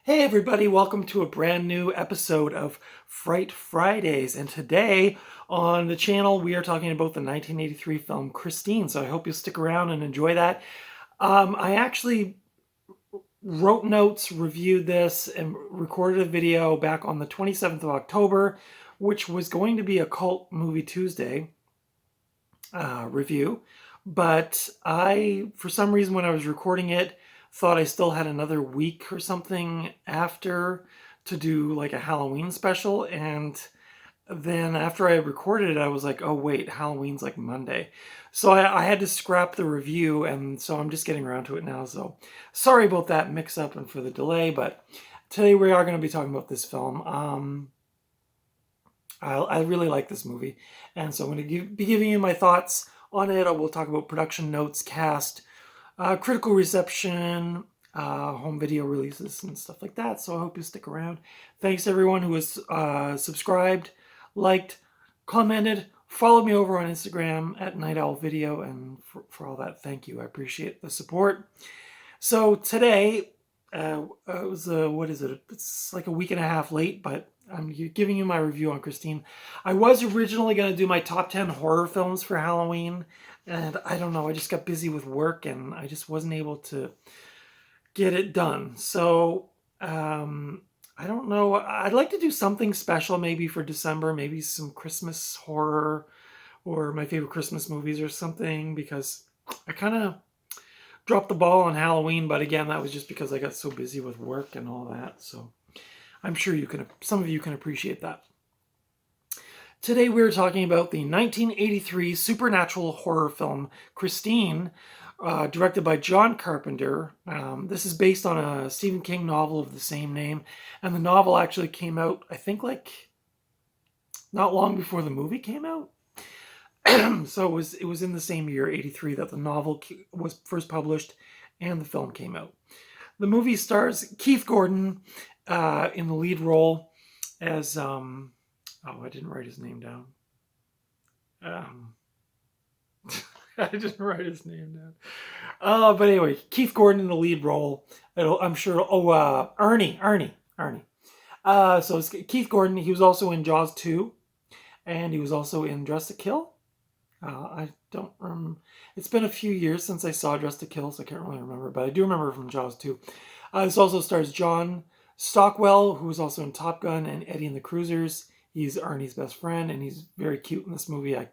Hey everybody, welcome to a brand new episode of Fright Fridays. And today on the channel we are talking about the 1983 film Christine. So I hope you'll stick around and enjoy that. I actually wrote notes, reviewed this, and recorded a video back on the 27th of October, which was going to be a Cult Movie Tuesday review. But for some reason, when I was recording it, thought I still had another week or something after to do like a Halloween special. And then after I recorded it, I was like, oh wait, Halloween's like Monday. So I had to scrap the review, and so I'm just getting around to it now. So sorry about that mix up and for the delay, but today we are going to be talking about this film. I really like this movie, and so I'm going to be giving you my thoughts on it. I will talk about production notes, cast, critical reception, home video releases, and stuff like that. So I hope you stick around. Thanks everyone who has subscribed, liked, commented, followed me over on Instagram at Night Owl Video, and for all that, thank you. I appreciate the support. So today, it was what is it? It's like a week and a half late, but I'm giving you my review on Christine. I was originally going to do my top 10 horror films for Halloween, and I don't know, I just got busy with work and I just wasn't able to get it done. So I don't know. I'd like to do something special maybe for December, maybe some Christmas horror or my favorite Christmas movies or something, because I kind of dropped the ball on Halloween, but again, that was just because I got so busy with work and all that. So I'm sure some of you can appreciate that. Today we're talking about the 1983 supernatural horror film Christine, directed by John Carpenter. This is based on a Stephen King novel of the same name, and the novel actually came out, I think, like not long before the movie came out. So it was in the same year, 83, that the novel was first published and the film came out. The movie stars Keith Gordon in the lead role as I didn't write his name down. I didn't write his name down. But anyway, Keith Gordon in the lead role. I'm sure. Oh, Ernie. So it's Keith Gordon. He was also in Jaws 2, and he was also in Dress to Kill. I don't remember. It's been a few years since I saw Dress to Kill, so I can't really remember, but I do remember from Jaws 2. This also stars John Stockwell, who was also in Top Gun and Eddie and the Cruisers. He's Arnie's best friend, and he's very cute in this movie. I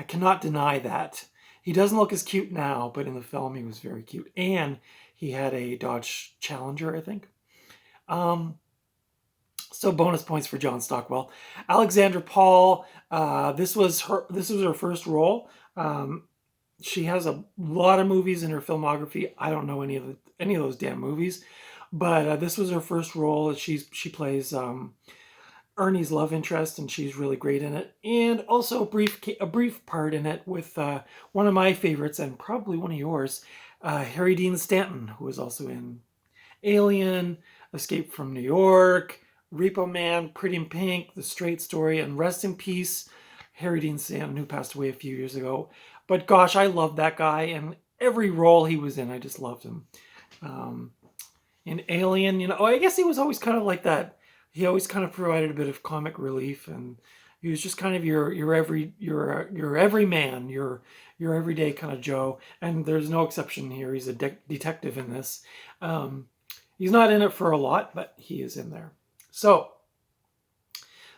cannot deny that. He doesn't look as cute now, but in the film he was very cute. And he had a Dodge Challenger, I think. So bonus points for John Stockwell. Alexandra Paul, this was her first role. She has a lot of movies in her filmography. I don't know any of those damn movies, but this was her first role. She plays Ernie's love interest, and she's really great in it. And also a brief part in it with one of my favorites, and probably one of yours, Harry Dean Stanton, who was also in Alien, Escape from New York, Repo Man, Pretty in Pink, The Straight Story, and rest in peace, Harry Dean Stanton, who passed away a few years ago. But gosh, I love that guy, and every role he was in, I just loved him. In Alien, I guess he was always kind of like that. He always kind of provided a bit of comic relief, and he was just kind of your everyman, your everyday kind of Joe. And there's no exception here. He's a detective in this. He's not in it for a lot, but he is in there. So,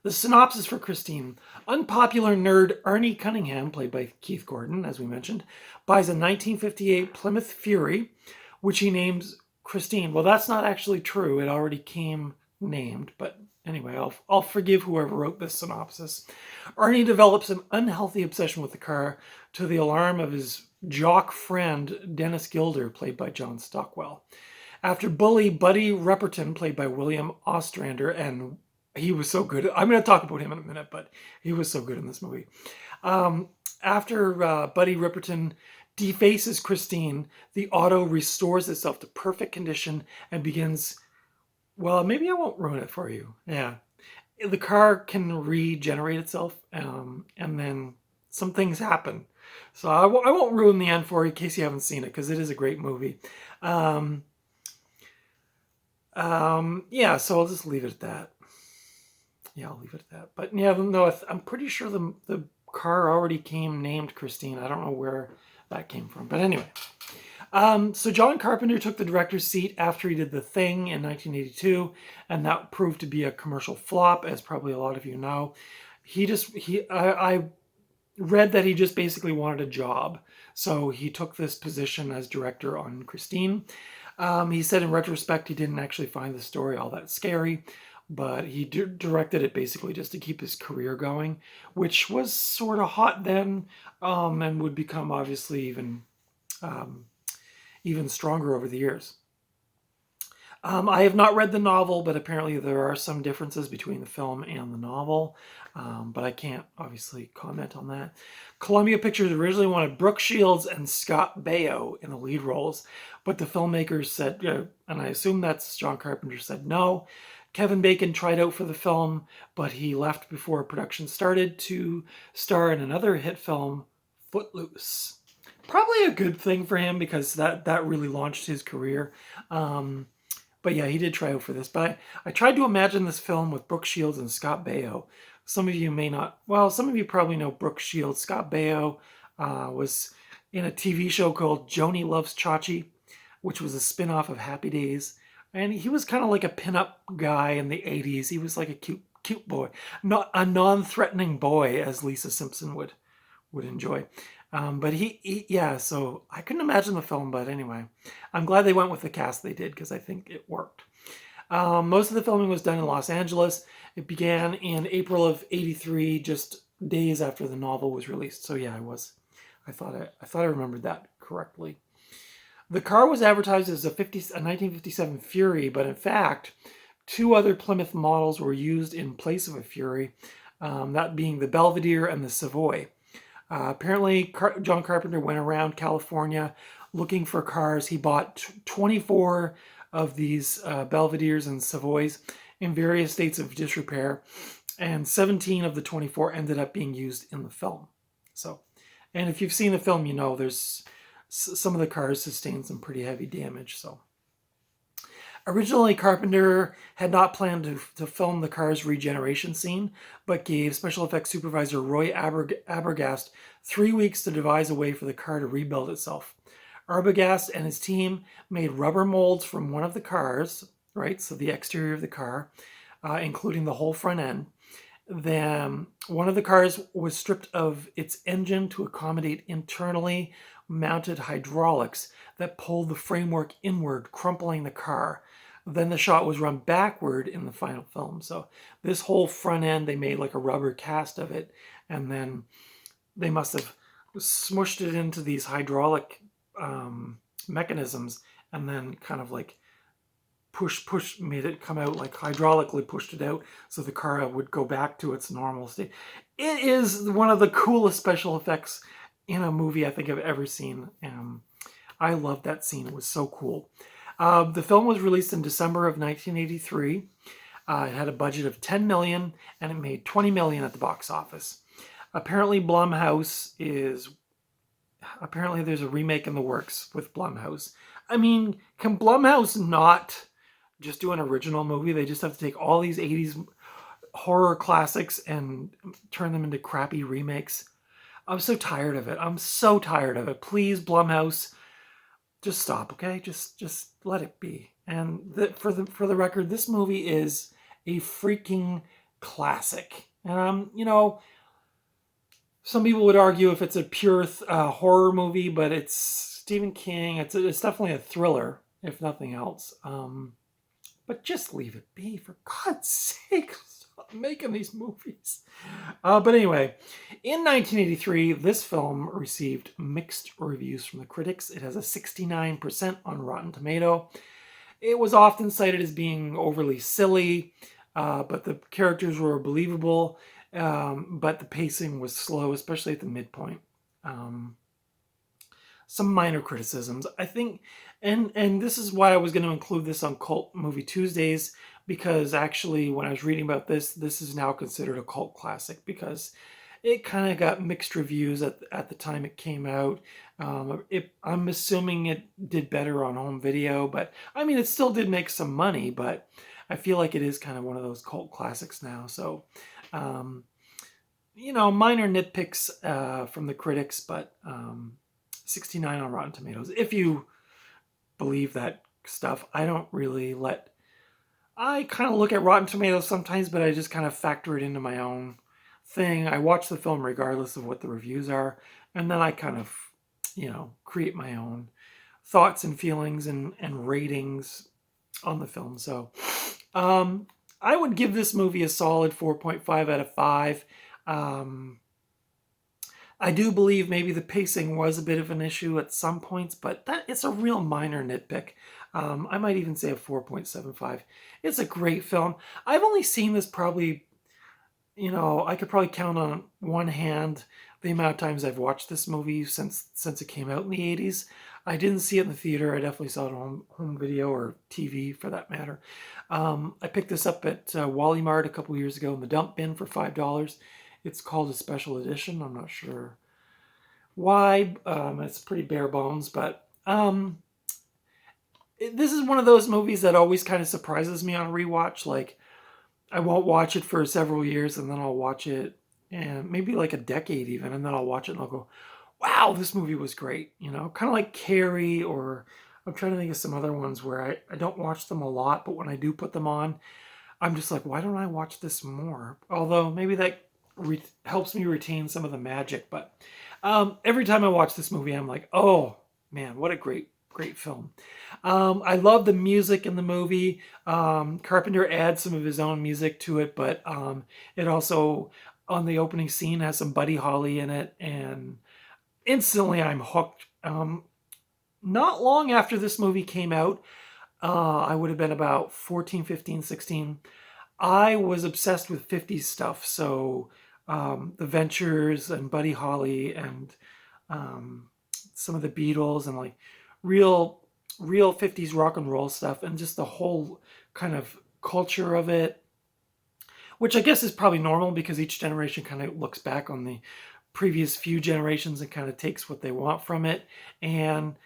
the synopsis for Christine. Unpopular nerd Ernie Cunningham, played by Keith Gordon, as we mentioned, buys a 1958 Plymouth Fury, which he names Christine. Well, that's not actually true. It already came named, but anyway, I'll forgive whoever wrote this synopsis. Ernie develops an unhealthy obsession with the car to the alarm of his jock friend, Dennis Gilder, played by John Stockwell. After bully Buddy Repperton, played by William Ostrander, and he was so good. I'm going to talk about him in a minute, but he was so good in this movie. After Buddy Repperton defaces Christine, the auto restores itself to perfect condition and begins... Well, maybe I won't ruin it for you. Yeah. The car can regenerate itself, and then some things happen. So I won't ruin the end for you in case you haven't seen it, because it is a great movie. Yeah, so I'll just leave it at that. Yeah, I'll leave it at that. But yeah, no, I'm pretty sure the car already came named Christine. I don't know where that came from. But anyway. So John Carpenter took the director's seat after he did The Thing in 1982, and that proved to be a commercial flop, as probably a lot of you know. I read that he just basically wanted a job, so he took this position as director on Christine. He said in retrospect he didn't actually find the story all that scary, but he directed it basically just to keep his career going, which was sort of hot then, and would become obviously even stronger over the years. I have not read the novel, but apparently there are some differences between the film and the novel, but I can't obviously comment on that. Columbia Pictures originally wanted Brooke Shields and Scott Baio in the lead roles, but the filmmakers said, and I assume that's John Carpenter, said no. Kevin Bacon tried out for the film, but he left before production started to star in another hit film, Footloose. Probably a good thing for him because that really launched his career. But yeah, he did try out for this. But I tried to imagine this film with Brooke Shields and Scott Baio. Some of you may not. Well, some of you probably know Brooke Shields. Scott Baio was in a TV show called Joni Loves Chachi, which was a spin-off of Happy Days. And he was kind of like a pinup guy in the 80s. He was like a cute boy. Not a non-threatening boy, as Lisa Simpson would enjoy. But yeah, so I couldn't imagine the film, but anyway, I'm glad they went with the cast they did because I think it worked. Most of the filming was done in Los Angeles. It began in April of '83, just days after the novel was released. So yeah, I thought I remembered that correctly. The car was advertised as a 1957 Fury, but in fact, two other Plymouth models were used in place of a Fury, that being the Belvedere and the Savoy. Apparently, John Carpenter went around California looking for cars. He bought 24 of these Belvederes and Savoys in various states of disrepair, and 17 of the 24 ended up being used in the film. So, and if you've seen the film, you know there's some of the cars sustained some pretty heavy damage. So, originally, Carpenter had not planned to film the car's regeneration scene, but gave special effects supervisor Roy Abergast 3 weeks to devise a way for the car to rebuild itself. Arbogast and his team made rubber molds from one of the cars, right, so the exterior of the car, including the whole front end. Then one of the cars was stripped of its engine to accommodate internally mounted hydraulics that pulled the framework inward, crumpling the car. Then the shot was run backward in the final film. So this whole front end, they made like a rubber cast of it, and then they must have smushed it into these hydraulic mechanisms, and then kind of like made it come out, like hydraulically pushed it out so the car would go back to its normal state. It is one of the coolest special effects in a movie I think I've ever seen. I loved that scene. It was so cool. The film was released in December of 1983. It had a budget of $10 million, and it made $20 million at the box office. Apparently there's a remake in the works with Blumhouse. I mean, can Blumhouse not just do an original movie? They just have to take all these 80s horror classics and turn them into crappy remakes. I'm so tired of it. Please, Blumhouse, just stop, okay? Just let it be. And for the record, this movie is a freaking classic. And some people would argue if it's a pure horror movie, but it's Stephen King. It's definitely a thriller, if nothing else. But just leave it be, for God's sake. Stop making these movies. But anyway, in 1983, this film received mixed reviews from the critics. It has a 69% on Rotten Tomato. It was often cited as being overly silly, but the characters were believable. But the pacing was slow, especially at the midpoint. Some minor criticisms, I think, and this is why I was going to include this on Cult Movie Tuesdays, because actually when I was reading about this is now considered a cult classic because it kind of got mixed reviews at the time it came out. I'm assuming it did better on home video, but I mean, it still did make some money, but I feel like it is kind of one of those cult classics now. So, um, minor nitpicks from the critics, but 69 on Rotten Tomatoes. If you believe that stuff, I kind of look at Rotten Tomatoes sometimes, but I just kind of factor it into my own thing. I watch the film regardless of what the reviews are, and then I kind of, create my own thoughts and feelings and ratings on the film. So, I would give this movie a solid 4.5 out of 5. Um, I do believe maybe the pacing was a bit of an issue at some points, but it's a real minor nitpick. I might even say a 4.75. It's a great film. I've only seen this probably, I could probably count on one hand the amount of times I've watched this movie since it came out in the 80s. I didn't see it in the theater. I definitely saw it on home video or TV for that matter. I picked this up at Wally Mart a couple years ago in the dump bin for $5. It's called a special edition. I'm not sure why. It's pretty bare bones, but this is one of those movies that always kind of surprises me on a rewatch. Like, I won't watch it for several years, and then I'll watch it, and maybe like a decade even, and then I'll watch it and I'll go, wow, this movie was great. Kind of like Carrie, or I'm trying to think of some other ones where I don't watch them a lot, but when I do put them on, I'm just like, why don't I watch this more? Although maybe that helps me retain some of the magic. But every time I watch this movie, I'm like, oh man, what a great film. I love the music in the movie. Carpenter adds some of his own music to it, but it also, on the opening scene, has some Buddy Holly in it, and instantly I'm hooked. Not long after this movie came out, I would have been about 14, 15, 16. I was obsessed with 50s stuff. So the Ventures and Buddy Holly and some of the Beatles and like real 50s rock and roll stuff, and just the whole kind of culture of it, which I guess is probably normal because each generation kind of looks back on the previous few generations and kind of takes what they want from it. And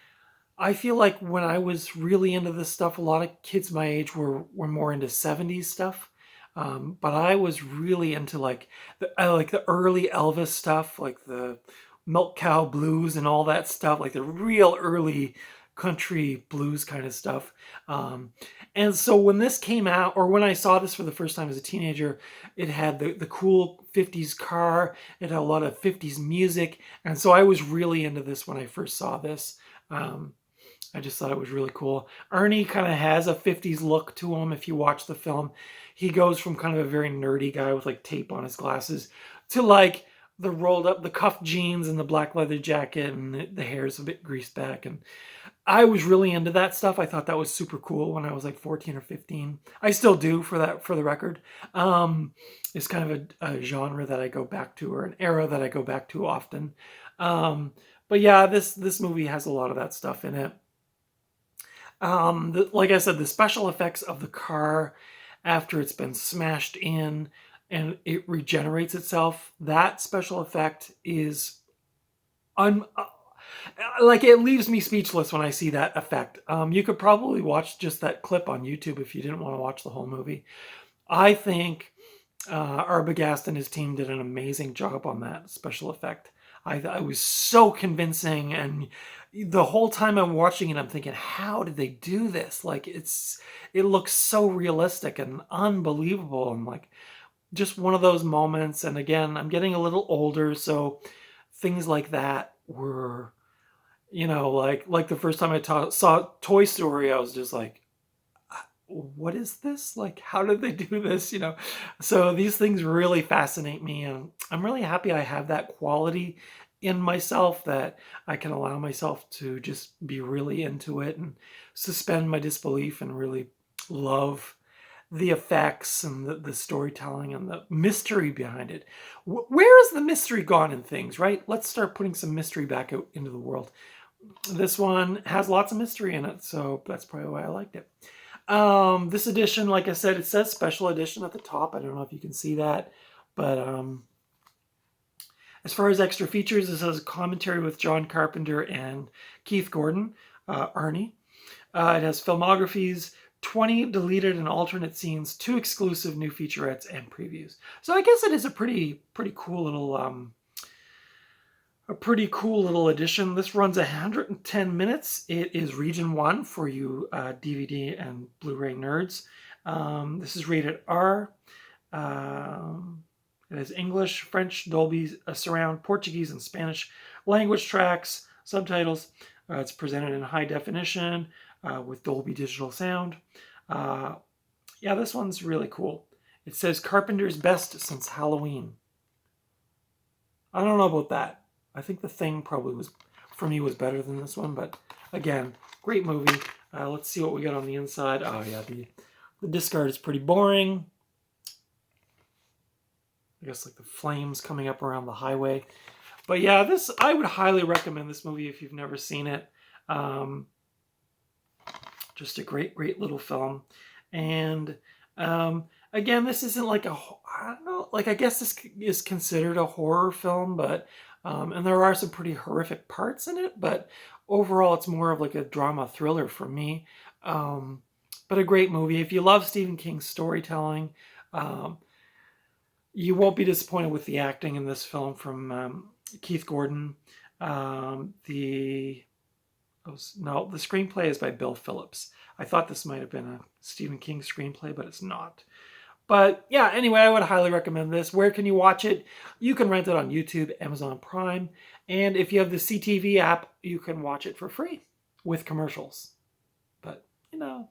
I feel like when I was really into this stuff, a lot of kids my age were more into 70s stuff. But I was really into like the early Elvis stuff, like the Milk Cow Blues and all that stuff, like the real early country blues kind of stuff. And so when this came out, or when I saw this for the first time as a teenager, it had the cool 50s car, it had a lot of 50s music, and so I was really into this when I first saw this. I just thought it was really cool. Ernie kind of has a 50s look to him if you watch the film. He goes from kind of a very nerdy guy with like tape on his glasses to like the rolled up, the cuffed jeans and the black leather jacket, and the hair's a bit greased back. And I was really into that stuff. I thought that was super cool when I was like 14 or 15. I still do, for the record. It's kind of a genre that I go back to, or an era that I go back to often. But yeah, this movie has a lot of that stuff in it. Like I said, the special effects of the car after it's been smashed in and it regenerates itself, that special effect is like, it leaves me speechless when I see that effect. You could probably watch just that clip on YouTube if you didn't want to watch the whole movie. I think Arbogast and his team did an amazing job on that special effect. I was so convincing, and the whole time I'm watching it, I'm thinking, how did they do this? Like, it looks so realistic and unbelievable, and like just one of those moments. And again, I'm getting a little older, so things like that were, like the first time I saw Toy Story, I was just like, what is this? Like, how did they do this? So these things really fascinate me, and I'm really happy I have that quality in myself, that I can allow myself to just be really into it and suspend my disbelief and really love the effects and the storytelling and the mystery behind it. Where is the mystery gone in things, right? Let's start putting some mystery back out into the world. This one has lots of mystery in it, so that's probably why I liked it. This edition, like I said, it says special edition at the top. I don't know if you can see that, but As far as extra features, this has a commentary with John Carpenter and Keith Gordon, Arnie. It has filmographies, 20 deleted and alternate scenes, 2 exclusive new featurettes, and previews. So I guess it is a pretty cool little addition. This runs 110 minutes. It is region 1 for you DVD and Blu-ray nerds. This is rated R. It has English, French, Dolby Surround, Portuguese, and Spanish language tracks, subtitles. It's presented in high definition with Dolby Digital Sound. Yeah, this one's really cool. It says Carpenter's best since Halloween. I don't know about that. I think The Thing probably was, for me, was better than this one. But again, great movie. Let's see what we got on the inside. Oh yeah, the disc art is pretty boring. I guess like the flames coming up around the highway. But yeah, I would highly recommend this movie if you've never seen it. Just a great little film. And again, this isn't like I don't know, like I guess this is considered a horror film, but and there are some pretty horrific parts in it, but overall it's more of like a drama thriller for me. But a great movie. If you love Stephen King's storytelling, you won't be disappointed with the acting in this film from Keith Gordon. The screenplay is by Bill Phillips. I thought this might have been a Stephen King screenplay, but it's not. But yeah, anyway, I would highly recommend this. Where can you watch it? You can rent it on YouTube, Amazon Prime, and if you have the CTV app, you can watch it for free with commercials. But, you know,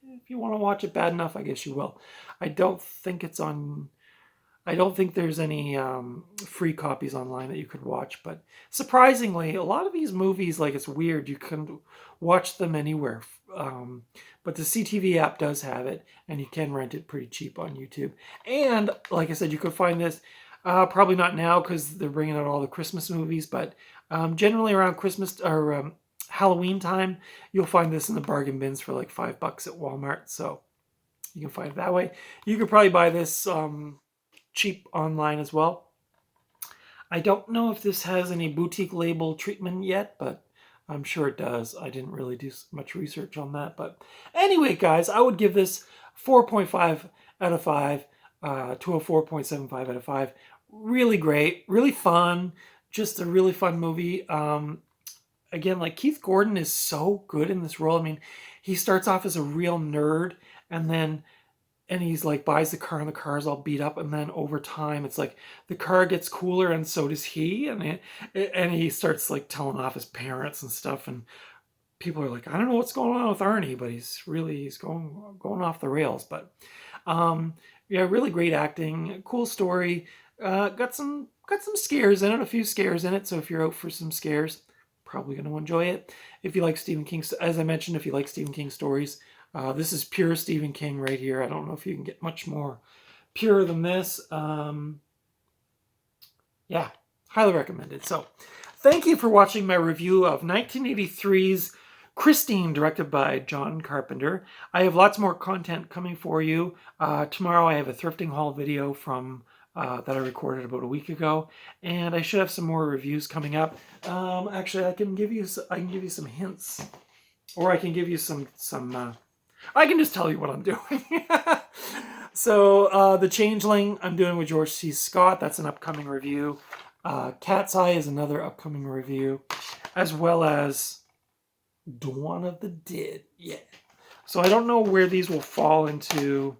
if you want to watch it bad enough, I guess you will. I don't think there's any free copies online that you could watch, but surprisingly, a lot of these movies, like, it's weird, you can watch them anywhere. But the CTV app does have it, and you can rent it pretty cheap on YouTube. And, like I said, you could find this, probably not now because they're bringing out all the Christmas movies, but generally around Christmas or Halloween time, you'll find this in the bargain bins for like $5 at Walmart, so you can find it that way. You could probably buy this cheap online as well. I don't know if this has any boutique label treatment yet, but I'm sure it does. I didn't really do much research on that. But anyway, guys, I would give this 4.5 out of 5 to a 4.75 out of 5. Really great, really fun, just a really fun movie. Again, like Keith Gordon is so good in this role. I mean, he starts off as a real nerd, and he's like buys the car, and the car's all beat up, and then over time it's like the car gets cooler and so does he, and he starts like telling off his parents and stuff, and people are like, I don't know what's going on with Arnie, but he's going off the rails. But yeah, really great acting, cool story, got some scares in it, a few scares in it, so if you're out for some scares, probably going to enjoy it. If you like Stephen King, as I mentioned, if you like Stephen King stories, this is pure Stephen King right here. I don't know if you can get much more pure than this. Yeah, highly recommended. So, thank you for watching my review of 1983's Christine, directed by John Carpenter. I have lots more content coming for you. Tomorrow I have a thrifting haul video from that I recorded about a week ago, and I should have some more reviews coming up. Actually, I can give you some hints, or I can give you some. I can just tell you what I'm doing. So, The Changeling, I'm doing with George C. Scott. That's an upcoming review. Cat's Eye is another upcoming review, as well as Dawn of the Dead. Yeah. So I don't know where these will fall into.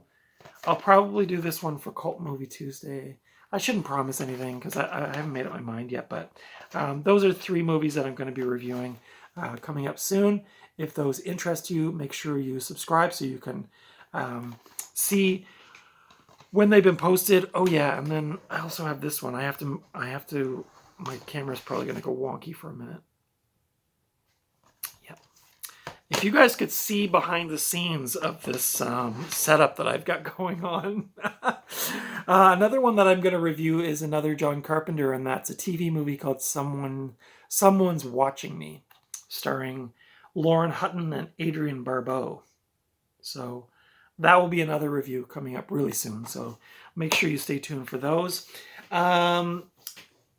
I'll probably do this one for Cult Movie Tuesday. I shouldn't promise anything because I haven't made up my mind yet, but those are 3 movies that I'm going to be reviewing coming up soon. If those interest you, make sure you subscribe so you can see when they've been posted. Oh yeah, and then I also have this one. I have to. My camera's probably going to go wonky for a minute. Yep. If you guys could see behind the scenes of this setup that I've got going on. Another one that I'm going to review is another John Carpenter, and that's a TV movie called Someone's Watching Me, starring Lauren Hutton and Adrienne Barbeau. So that will be another review coming up really soon. So make sure you stay tuned for those.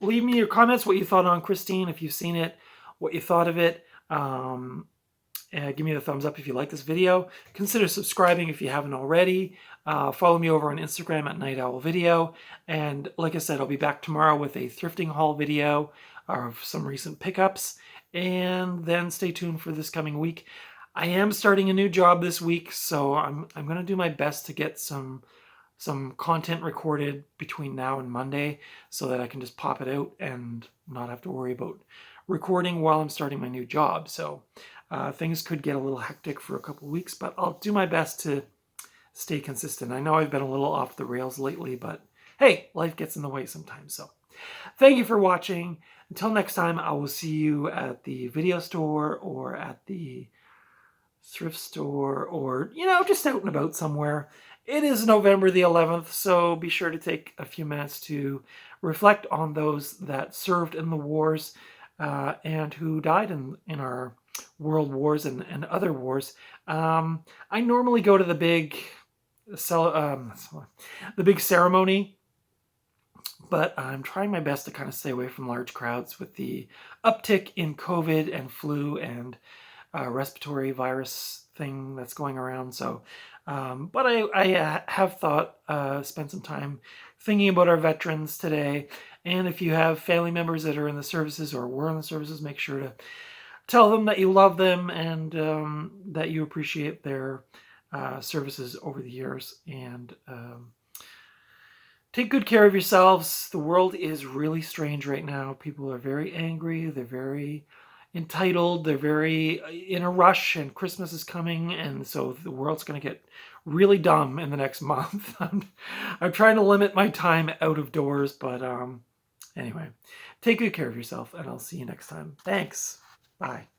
leave me your comments, what you thought on Christine, if you've seen it, what you thought of it. Give me the thumbs up if you like this video. Consider subscribing if you haven't already. Follow me over on Instagram at Night Owl Video. And like I said, I'll be back tomorrow with a thrifting haul video of some recent pickups. And then stay tuned for this coming week. I am starting a new job this week, so I'm going to do my best to get some content recorded between now and Monday so that I can just pop it out and not have to worry about recording while I'm starting my new job. So things could get a little hectic for a couple of weeks, but I'll do my best to stay consistent. I know I've been a little off the rails lately, but hey, life gets in the way sometimes. So thank you for watching. Until next time, I will see you at the video store or at the thrift store or, just out and about somewhere. It is November the 11th, so be sure to take a few minutes to reflect on those that served in the wars and who died in our world wars and other wars. I normally go to the big ceremony, but I'm trying my best to kind of stay away from large crowds with the uptick in COVID and flu and respiratory virus thing that's going around. So, but I have thought, spent some time thinking about our veterans today. And if you have family members that are in the services or were in the services, make sure to tell them that you love them and that you appreciate their services over the years. And take good care of yourselves. The world is really strange right now. People are very angry. They're very entitled. They're very in a rush, and Christmas is coming, and so the world's going to get really dumb in the next month. I'm trying to limit my time out of doors, but anyway, take good care of yourself, and I'll see you next time. Thanks. Bye.